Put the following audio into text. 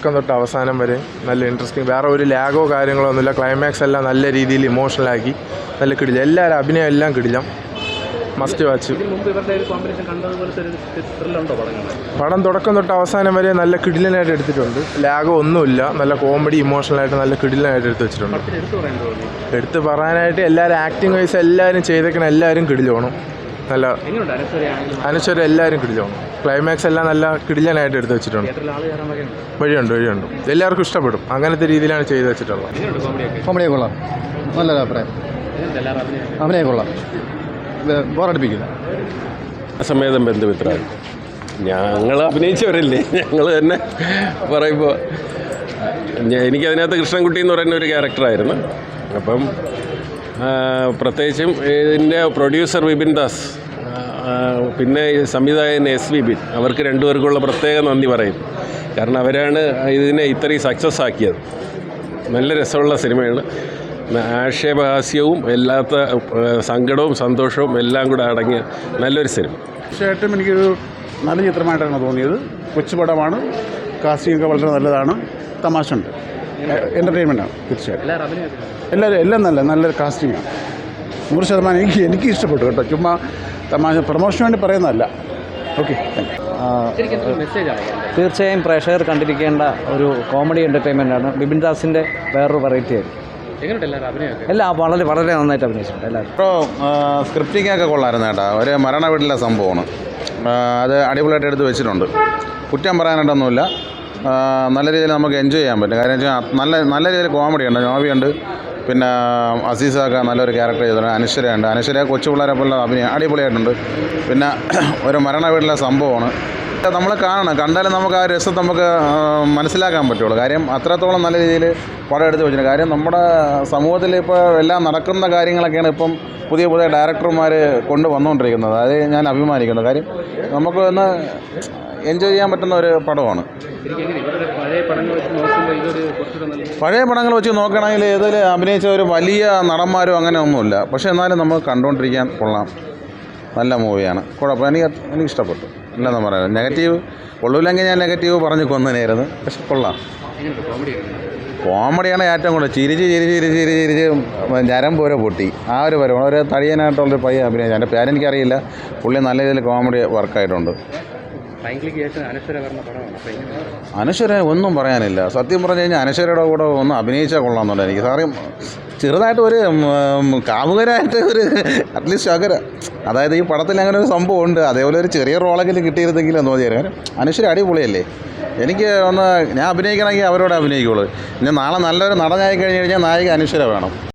തൊട്ട് അവസാനം വരെ നല്ല ഇൻട്രസ്റ്റിംഗ്, വേറെ ഒരു ലാഗോ കാര്യങ്ങളോ ഒന്നുമില്ല. ക്ലൈമാക്സ് എല്ലാം നല്ല രീതിയിൽ ഇമോഷണലാക്കി, നല്ല കിടിലം. എല്ലാവരും അഭിനയം എല്ലാം കിടിലം, മസ്റ്റ് വാച്ച്. പടം തുടക്കം തൊട്ട് അവസാനം വരെ നല്ല കിടിലനായിട്ട് എടുത്തിട്ടുണ്ട്. ലാഗോ ഒന്നുമില്ല, നല്ല കോമഡി ഇമോഷണലായിട്ട് നല്ല കിടിലനായിട്ട് എടുത്ത് വെച്ചിട്ടുണ്ട്. എടുത്ത് പറയാനായിട്ട് എല്ലാവരും ആക്ടിങ് വൈസ് എല്ലാവരും ചെയ്തേക്കണം, എല്ലാവരും കിടിലാണ്. നല്ല അനശ്വരം എല്ലാവരും കിടിലാണ്. ക്ലൈമാക്സ് എല്ലാം നല്ല കിടിലനായിട്ട് എടുത്ത് വെച്ചിട്ടുണ്ട്. വഴിയുണ്ട്. എല്ലാവർക്കും ഇഷ്ടപ്പെടും. അങ്ങനത്തെ രീതിയിലാണ് ചെയ്ത് വെച്ചിട്ടുള്ളത്. കോമഡിയെ കൊള്ളാം, നല്ലൊരു അഭിപ്രായം. അഭിനയം കൊള്ളാം, ബോറടിപ്പിക്കില്ല. സമേതം ബന്ധുമിത്രാണ്. ഞങ്ങൾ അഭിനയിച്ചവരല്ലേ, ഞങ്ങൾ തന്നെ പറയുമ്പോൾ എനിക്കതിനകത്ത് കൃഷ്ണൻകുട്ടി എന്ന് പറയുന്ന ഒരു ക്യാരക്ടറായിരുന്നു. അപ്പം പ്രത്യേകിച്ചും ഇതിൻ്റെ പ്രൊഡ്യൂസർ വിപിൻ ദാസ്, പിന്നെ സംവിധായകൻ എസ് വിപിൻ, അവർക്ക് രണ്ടുപേർക്കുള്ള പ്രത്യേക നന്ദി പറയും. കാരണം അവരാണ് ഇതിനെ ഇത്രയും സക്സസ് ആക്കിയത്. നല്ല രസമുള്ള സിനിമയാണ്. ആക്ഷേപഹാസ്യവും എല്ലാത്ത സങ്കടവും സന്തോഷവും എല്ലാം കൂടെ അടങ്ങിയ നല്ലൊരു സിനിമ. തീർച്ചയായിട്ടും എനിക്കൊരു നല്ല ചിത്രമായിട്ടാണ് തോന്നിയത്. കൊച്ചുപടമാണ്, കാസ്റ്റിംഗ് ഒക്കെ വളരെ നല്ലതാണ്, തമാശ ഉണ്ട്, എൻ്റർടൈൻമെൻറ്റാണ്. തീർച്ചയായിട്ടും എല്ലാം നല്ലൊരു കാസ്റ്റിംഗാണ്. 100% എനിക്ക് ഇഷ്ടപ്പെട്ടു കേട്ടോ. ചുമ്മാ തമാശ പ്രമോഷന് വേണ്ടി പറയുന്നതല്ല. ഓക്കെ, തീർച്ചയായും പ്രേക്ഷകർ കണ്ടിരിക്കേണ്ട ഒരു കോമഡി എൻ്റർടൈൻമെൻറ്റാണ്. ബിപിൻ ദാസിൻ്റെ വേറൊരു വെറൈറ്റി ആയിരുന്നു. എല്ലാം വളരെ നന്നായിട്ട് അഭിനയിച്ചിട്ടുണ്ട് എല്ലാവരും. ഇപ്പോൾ സ്ക്രിപ്റ്റിങ്ങൊക്കെ കൊള്ളായിരുന്നു കേട്ടോ. ഒരു മരണ വീട്ടിലെ സംഭവമാണ്, അത് അടിപൊളിയായിട്ട് എടുത്ത് വെച്ചിട്ടുണ്ട്. കുറ്റം പറയാനായിട്ടൊന്നുമില്ല, നല്ല രീതിയിൽ നമുക്ക് എൻജോയ് ചെയ്യാൻ പറ്റും. കാര്യം വെച്ചാൽ നല്ല രീതിയിൽ കോമഡിയുണ്ട്, നോവിയുണ്ട്, പിന്നെ അസീസൊക്കെ നല്ലൊരു ക്യാരക്ടർ ചെയ്തിട്ടുണ്ട്. അനശ്വരയുണ്ട്. അനശ്വര കൊച്ചു പിള്ളേരെ പോലെ അഭിനയം അടിപൊളിയായിട്ടുണ്ട്. പിന്നെ ഒരു മരണ വീട്ടിലെ സംഭവമാണ്. നമ്മൾ കണ്ടാലും നമുക്ക് ആ രസം നമുക്ക് മനസ്സിലാക്കാൻ പറ്റുള്ളൂ. കാര്യം അത്രത്തോളം നല്ല രീതിയിൽ പടം എടുത്ത് വെച്ചിട്ടുണ്ട്. കാര്യം നമ്മുടെ സമൂഹത്തിൽ ഇപ്പോൾ എല്ലാം നടക്കുന്ന കാര്യങ്ങളൊക്കെയാണ് ഇപ്പം പുതിയ ഡയറക്ടർമാർ കൊണ്ടുവന്നുകൊണ്ടിരിക്കുന്നത്. അത് ഞാൻ അഭിമാനിക്കുന്നു. കാര്യം നമുക്ക് ഒന്ന് എൻജോയ് ചെയ്യാൻ പറ്റുന്ന ഒരു പടമാണ്. പഴയ പടങ്ങൾ വെച്ച് നോക്കുകയാണെങ്കിൽ ഇതിൽ അഭിനയിച്ച ഒരു വലിയ നടന്മാരും അങ്ങനെ ഒന്നുമില്ല. പക്ഷേ എന്നാലും നമുക്ക് കണ്ടുകൊണ്ടിരിക്കാൻ കൊള്ളാം, നല്ല മൂവിയാണ്. കുഴപ്പം എനിക്ക് ഇഷ്ടപ്പെട്ടു. ഇല്ലെന്ന് പറയാം. നെഗറ്റീവ് കൊള്ളൂല്ലെങ്കിൽ ഞാൻ നെഗറ്റീവ് പറഞ്ഞു കൊന്നേനായിരുന്നു. പക്ഷെ കൊള്ളാം, കോമഡിയാണ് ഏറ്റവും കൂടുതൽ. ചിരിച്ച് ഞരം പോലെ പൊട്ടി. ആ ഒരു പരുവം ഒരു തടിയനായിട്ടുള്ളൊരു പയ്യൻ അഭിനയിച്ചു. എൻ്റെ പേരെനിക്കറിയില്ല. പുള്ളി നല്ല രീതിയിൽ കോമഡി വർക്കായിട്ടുണ്ട്. അനശ്വര ഒന്നും പറയാനില്ല. സത്യം പറഞ്ഞു കഴിഞ്ഞാൽ അനശ്വരയുടെ കൂടെ ഒന്ന് അഭിനയിച്ചാൽ കൊള്ളാമെന്നുണ്ട് എനിക്ക്. സാറിയും ചെറുതായിട്ട് ഒരു കാമുകരായിട്ട് ഒരു അറ്റ്ലീസ്റ്റ് അകര, അതായത് ഈ പടത്തിൽ അങ്ങനെ ഒരു സംഭവം ഉണ്ട്. അതേപോലെ ഒരു ചെറിയ റോളെങ്കിലും കിട്ടിയിരുന്നെങ്കിലും എന്ന് തോന്നിയായിരുന്നു. അനശ്വര അടിപൊളിയല്ലേ. എനിക്ക് ഞാൻ അഭിനയിക്കണമെങ്കിൽ അവരോട് അഭിനയിക്കുള്ളൂ. ഇനി നാളെ നല്ലൊരു നടനായി കഴിഞ്ഞ് കഴിഞ്ഞാൽ നായിക അനശ്വര വേണം.